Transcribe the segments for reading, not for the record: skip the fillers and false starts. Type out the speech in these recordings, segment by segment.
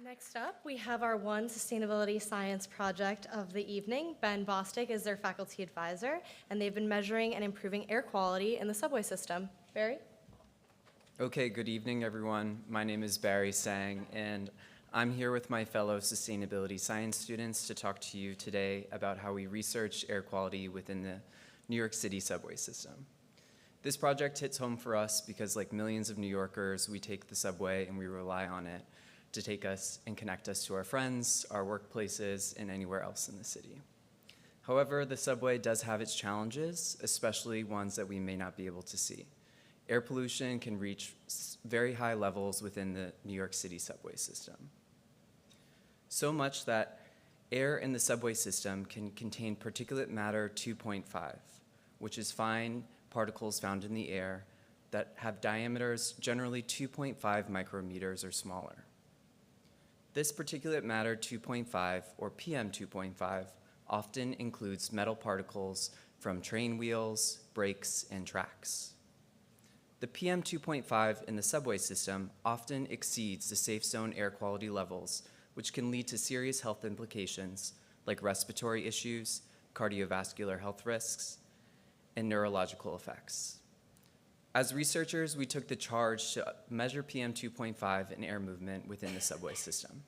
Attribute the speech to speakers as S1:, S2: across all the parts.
S1: Next up, we have our one sustainability science project of the evening. Ben Bostick is their faculty advisor, and they've been measuring and improving air quality in the subway system. Barry?
S2: Okay, good evening, everyone. My name is Barry Sang, and I'm here with my fellow sustainability science students to talk to you today about how we research air quality within the New York City subway system. This project hits home for us because, like millions of New Yorkers, we take the subway and we rely on it to take us and connect us to our friends, our workplaces, and anywhere else in the city. However, the subway does have its challenges, especially ones that we may not be able to see. Air pollution can reach very high levels within the New York City subway system. So much that air in the subway system can contain particulate matter 2.5, which is fine particles found in the air that have diameters generally 2.5 micrometers or smaller. This particulate matter 2.5, or PM 2.5, often includes metal particles from train wheels, brakes, and tracks. The PM 2.5 in the subway system often exceeds the safe zone air quality levels, which can lead to serious health implications like respiratory issues, cardiovascular health risks, and neurological effects. As researchers, we took the charge to measure PM 2.5 in air movement within the subway system.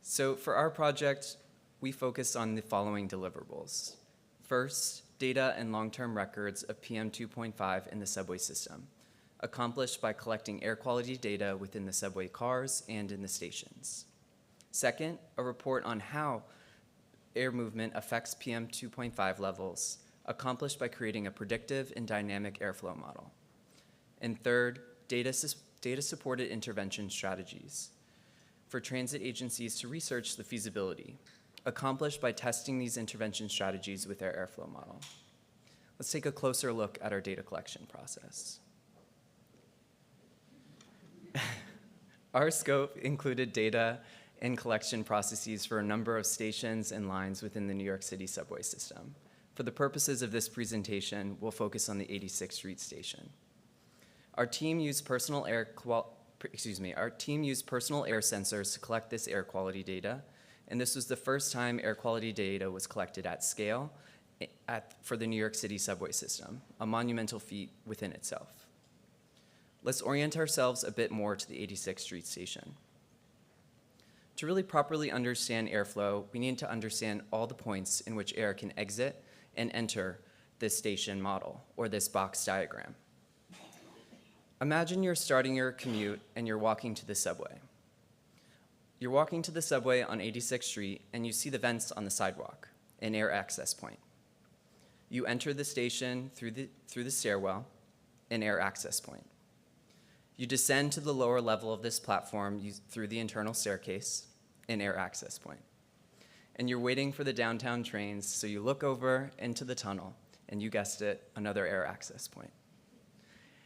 S2: So for our project, we focused on the following deliverables. First, data and long-term records of PM 2.5 in the subway system, accomplished by collecting air quality data within the subway cars and in the stations. Second, a report on how air movement affects PM 2.5 levels, accomplished by creating a predictive and dynamic airflow model. And third, data-supported intervention strategies for transit agencies to research the feasibility, accomplished by testing these intervention strategies with our airflow model. Let's take a closer look at our data collection process. Our scope included data and collection processes for a number of stations and lines within the New York City subway system. For the purposes of this presentation, we'll focus on the 86th Street station. Our team used personal air sensors to collect this air quality data, and this was the first time air quality data was collected at scale for the New York City subway system, a monumental feat within itself. Let's orient ourselves a bit more to the 86th Street station. To really properly understand airflow, we need to understand all the points in which air can exit and enter this station model, or this box diagram. Imagine you're starting your commute and you're walking to the subway. You're walking to the subway on 86th Street and you see the vents on the sidewalk, an air access point. You enter the station through the stairwell, an air access point. You descend to the lower level of this platform through the internal staircase, an air access point. And you're waiting for the downtown trains, so you look over into the tunnel, and you guessed it, another air access point.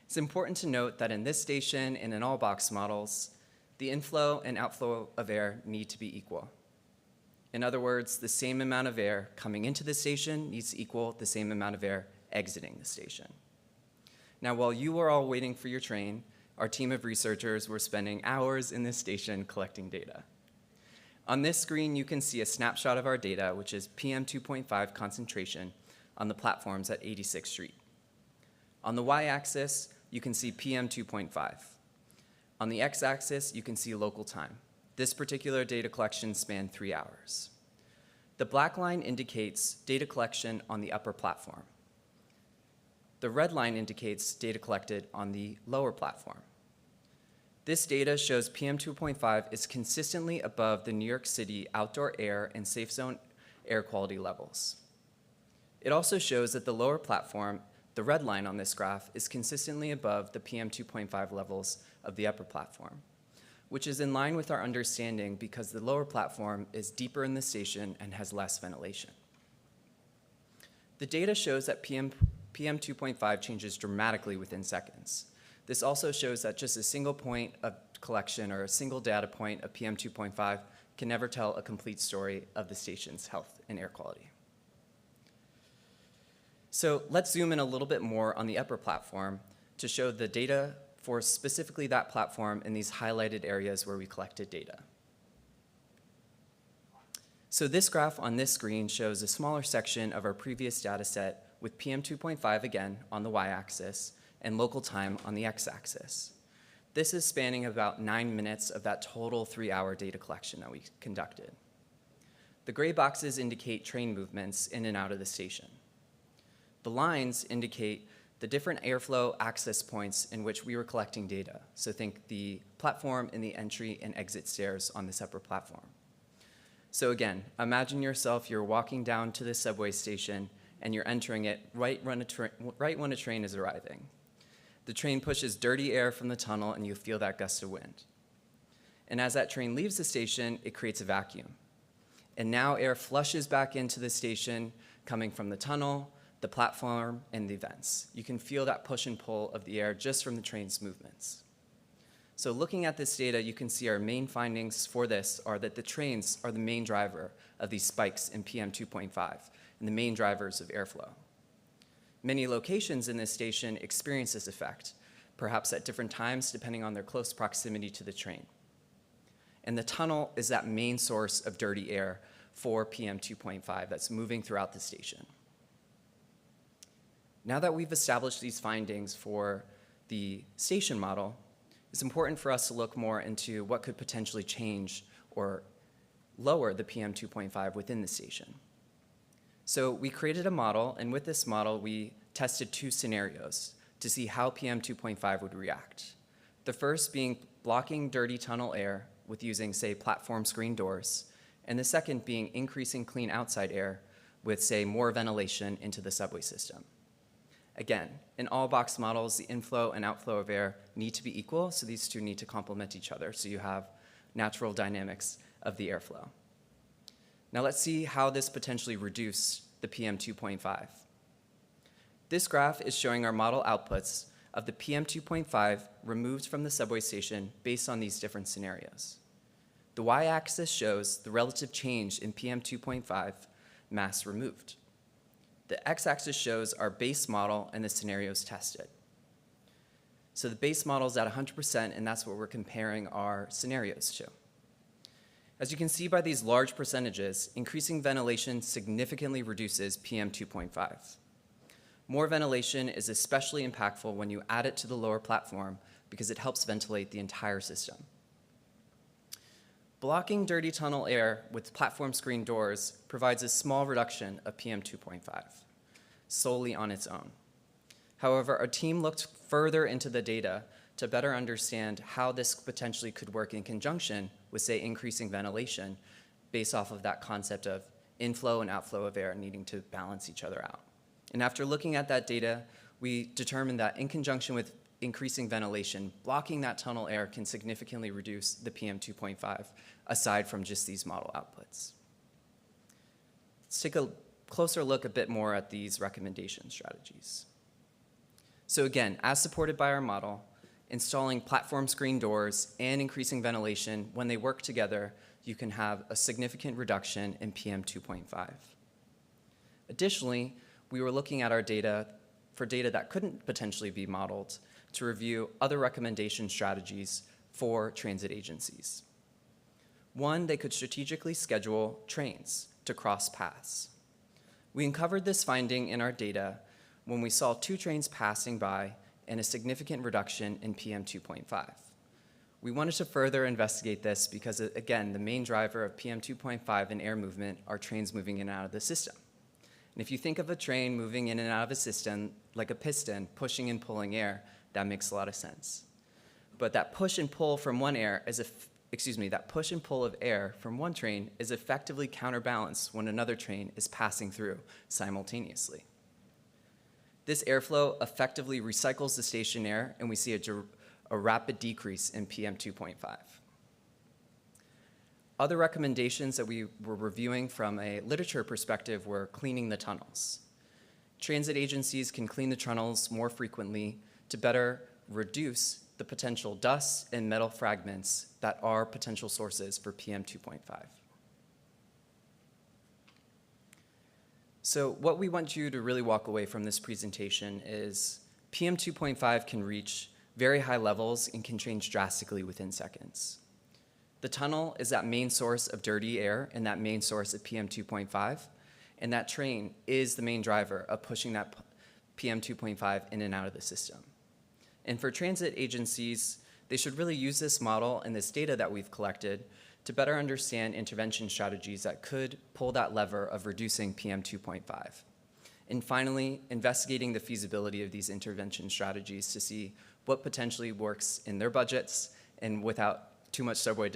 S2: It's important to note that in this station and in all box models, the inflow and outflow of air need to be equal. In other words, the same amount of air coming into the station needs to equal the same amount of air exiting the station. Now, while you were all waiting for your train, our team of researchers were spending hours in this station collecting data. On this screen, you can see a snapshot of our data, which is PM 2.5 concentration on the platforms at 86th Street. On the y-axis, you can see PM 2.5. On the x-axis, you can see local time. This particular data collection spanned 3 hours. The black line indicates data collection on the upper platform. The red line indicates data collected on the lower platform. This data shows PM 2.5 is consistently above the New York City outdoor air and safe zone air quality levels. It also shows that the lower platform, the red line on this graph, is consistently above the PM 2.5 levels of the upper platform, which is in line with our understanding because the lower platform is deeper in the station and has less ventilation. The data shows that PM 2.5 changes dramatically within seconds. This also shows that just a single point of collection or a single data point of PM 2.5 can never tell a complete story of the station's health and air quality. So let's zoom in a little bit more on the upper platform to show the data for specifically that platform in these highlighted areas where we collected data. So this graph on this screen shows a smaller section of our previous data set with PM2.5 again on the y-axis and local time on the x-axis. This is spanning about 9 minutes of that total 3-hour data collection that we conducted. The gray boxes indicate train movements in and out of the station. The lines indicate the different airflow access points in which we were collecting data. So think the platform and the entry and exit stairs on the separate platform. So again, imagine yourself, you're walking down to the subway station and you're entering it right when a train is arriving. The train pushes dirty air from the tunnel and you feel that gust of wind. And as that train leaves the station, it creates a vacuum. And now air flushes back into the station coming from the tunnel, the platform, and the vents. You can feel that push and pull of the air just from the train's movements. So looking at this data, you can see our main findings for this are that the trains are the main driver of these spikes in PM2.5 and the main drivers of airflow. Many locations in this station experience this effect, perhaps at different times depending on their close proximity to the train. And the tunnel is that main source of dirty air for PM2.5 that's moving throughout the station. Now that we've established these findings for the station model, it's important for us to look more into what could potentially change or lower the PM2.5 within the station. So we created a model, and with this model, we tested 2 scenarios to see how PM2.5 would react. The first being blocking dirty tunnel air with using, say, platform screen doors, and the second being increasing clean outside air with, say, more ventilation into the subway system. Again, in all box models, the inflow and outflow of air need to be equal, so these two need to complement each other, so you have natural dynamics of the airflow. Now let's see how this potentially reduced the PM2.5. This graph is showing our model outputs of the PM2.5 removed from the subway station based on these different scenarios. The y-axis shows the relative change in PM2.5 mass removed. The x-axis shows our base model and the scenarios tested. So the base model is at 100%, and that's what we're comparing our scenarios to. As you can see by these large percentages, increasing ventilation significantly reduces PM2.5. More ventilation is especially impactful when you add it to the lower platform because it helps ventilate the entire system. Blocking dirty tunnel air with platform screen doors provides a small reduction of PM2.5, solely on its own. However, our team looked further into the data to better understand how this potentially could work in conjunction with, say, increasing ventilation based off of that concept of inflow and outflow of air needing to balance each other out. And after looking at that data, we determined that in conjunction with increasing ventilation, blocking that tunnel air can significantly reduce the PM2.5 aside from just these model outputs. Let's take a closer look a bit more at these recommendation strategies. So again, as supported by our model, installing platform screen doors and increasing ventilation, when they work together, you can have a significant reduction in PM2.5. Additionally, we were looking at our data for data that couldn't potentially be modeled to review other recommendation strategies for transit agencies. One, they could strategically schedule trains to cross paths. We uncovered this finding in our data when we saw 2 trains passing by and a significant reduction in PM2.5. We wanted to further investigate this because, again, the main driver of PM2.5 in air movement are trains moving in and out of the system. And if you think of a train moving in and out of a system like a piston pushing and pulling air, that makes a lot of sense. But that push and pull from that push and pull of air from one train is effectively counterbalanced when another train is passing through simultaneously. This airflow effectively recycles the station air, and we see a rapid decrease in PM2.5. Other recommendations that we were reviewing from a literature perspective were cleaning the tunnels. Transit agencies can clean the tunnels more frequently to better reduce the potential dust and metal fragments that are potential sources for PM2.5. So what we want you to really walk away from this presentation is PM2.5 can reach very high levels and can change drastically within seconds. The tunnel is that main source of dirty air and that main source of PM 2.5, and that train is the main driver of pushing that PM 2.5 in and out of the system. And for transit agencies, they should really use this model and this data that we've collected to better understand intervention strategies that could pull that lever of reducing PM 2.5. And finally, investigating the feasibility of these intervention strategies to see what potentially works in their budgets and without too much subway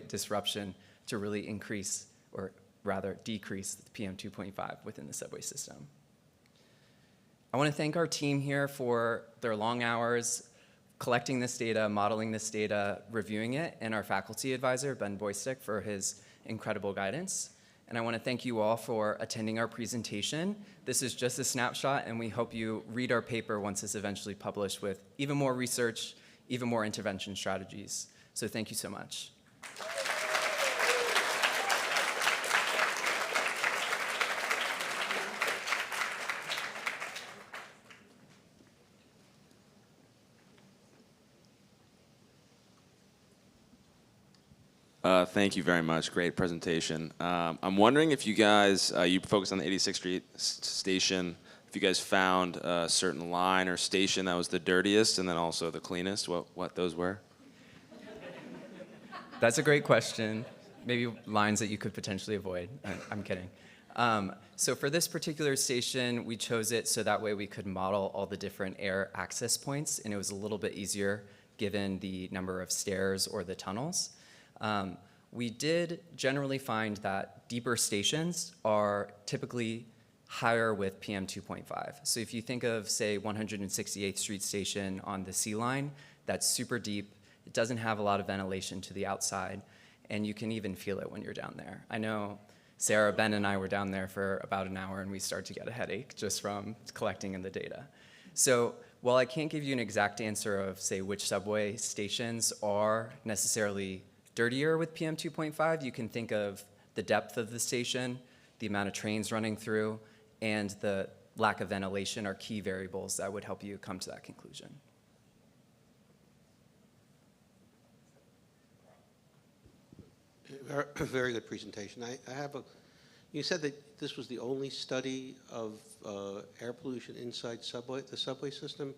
S2: disruption to really increase, or rather decrease, the PM 2.5 within the subway system. I want to thank our team here for their long hours collecting this data, modeling this data, reviewing it, and our faculty advisor, Ben Bostick, for his incredible guidance. And I want to thank you all for attending our presentation. This is just a snapshot, and we hope you read our paper once it's eventually published with even more research, even more intervention strategies. So thank you so much.
S3: Thank you very much. Great presentation. I'm wondering if you guys, you focused on the 86th Street station, if you guys found a certain line or station that was the dirtiest and then also the cleanest, what those were?
S2: That's a great question. Maybe lines that you could potentially avoid. I'm kidding. So for this particular station, we chose it so that way we could model all the different air access points, and it was a little bit easier given the number of stairs or the tunnels. We did generally find that deeper stations are typically higher with PM 2.5. So if you think of, say, 168th Street Station on the C line, that's super deep. It doesn't have a lot of ventilation to the outside, and you can even feel it when you're down there. I know Sarah, Ben, and I were down there for about an hour, and we started to get a headache just from collecting in the data. So while I can't give you an exact answer of, say, which subway stations are necessarily dirtier with PM 2.5, you can think of the depth of the station, the amount of trains running through, and the lack of ventilation are key variables that would help you come to that conclusion.
S4: Very good presentation. I have a, you said that this was the only study of air pollution inside the subway system.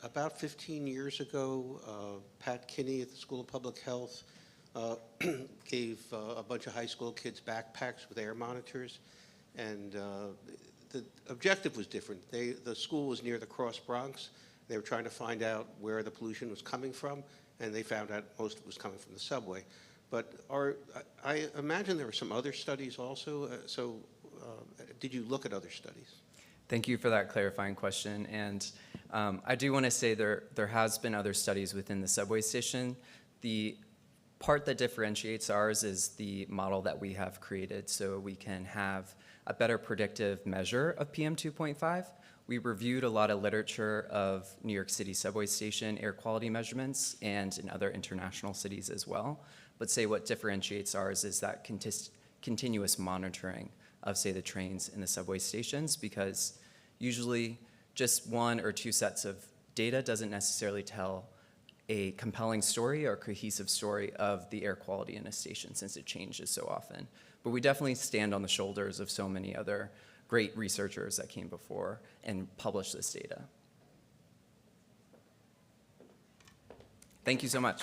S4: About 15 years ago, Pat Kinney at the School of Public Health gave a bunch of high school kids backpacks with air monitors, and the objective was different. The school was near the Cross Bronx. They were trying to find out where the pollution was coming from, and they found out most of it was coming from the subway. But I imagine there were some other studies also. Did you look at other studies?
S2: Thank you for that clarifying question. And I do want to say there has been other studies within the subway station. The part that differentiates ours is the model that we have created, so we can have a better predictive measure of PM 2.5. We reviewed a lot of literature of New York City subway station air quality measurements and in other international cities as well. But say what differentiates ours is that continuous monitoring of, say, the trains in the subway stations, because usually just one or two sets of data doesn't necessarily tell a compelling story or cohesive story of the air quality in a station, since it changes so often. But we definitely stand on the shoulders of so many other great researchers that came before and published this data. Thank you so much.